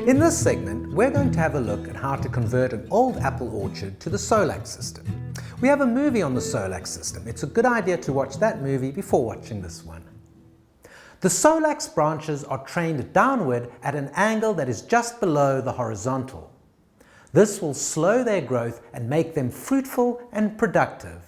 In this segment, we're going to have a look at how to convert an old apple orchard to the solaxe system. We have a movie on the solaxe system. It's a good idea to watch that movie before watching this one. The solaxe branches are trained downward at an angle that is just below the horizontal. This will slow their growth and make them fruitful and productive.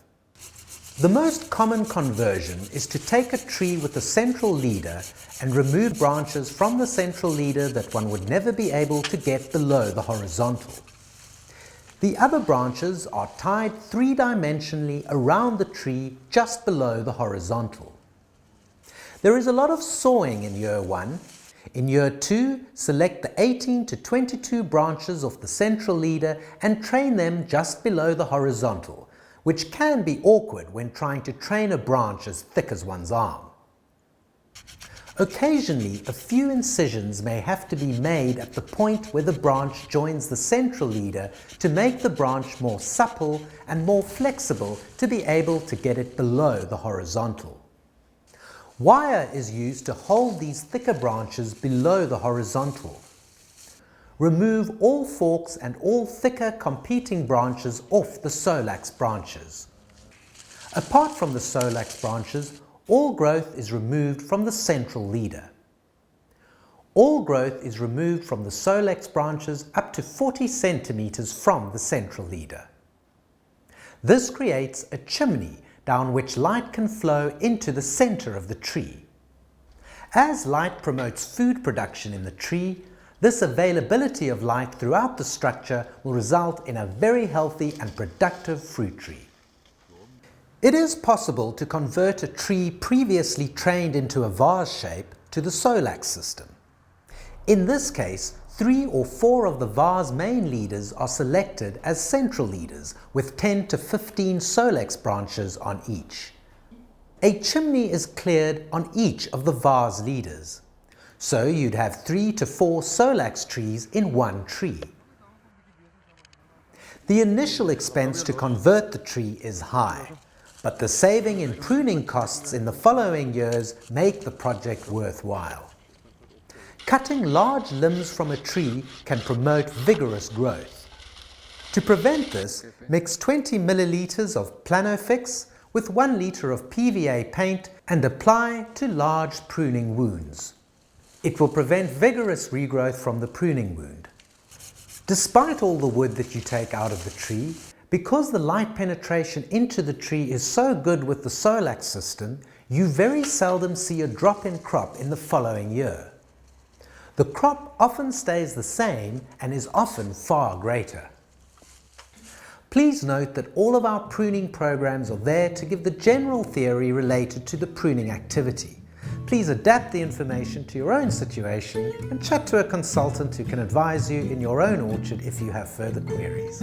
The most common conversion is to take a tree with a central leader and remove branches from the central leader that one would never be able to get below the horizontal. The other branches are tied three-dimensionally around the tree just below the horizontal. There is a lot of sawing in year 1. In year 2, select the 18 to 22 branches of the central leader and train them just below the horizontal, which can be awkward when trying to train a branch as thick as one's arm. Occasionally, a few incisions may have to be made at the point where the branch joins the central leader to make the branch more supple and more flexible to be able to get it below the horizontal. Wire is used to hold these thicker branches below the horizontal. Remove all forks and all thicker competing branches off the solaxe branches. Apart from the solaxe branches, all growth is removed from the central leader. All growth is removed from the solaxe branches up to 40 centimeters from the central leader. This creates a chimney down which light can flow into the center of the tree. As light promotes food production in the tree, this availability of light throughout the structure will result in a very healthy and productive fruit tree. It is possible to convert a tree previously trained into a vase shape to the solaxe system. In this case, 3 or 4 of the vase main leaders are selected as central leaders with 10 to 15 solaxe branches on each. A chimney is cleared on each of the vase leaders. So you'd have 3 to 4 solaxe trees in one tree. The initial expense to convert the tree is high, but the saving in pruning costs in the following years make the project worthwhile. Cutting large limbs from a tree can promote vigorous growth. To prevent this, mix 20 milliliters of Planofix with 1 liter of PVA paint and apply to large pruning wounds. It will prevent vigorous regrowth from the pruning wound. Despite all the wood that you take out of the tree, because the light penetration into the tree is so good with the solaxe system, you very seldom see a drop in crop in the following year. The crop often stays the same and is often far greater. Please note that all of our pruning programs are there to give the general theory related to the pruning activity. Please adapt the information to your own situation and chat to a consultant who can advise you in your own orchard if you have further queries.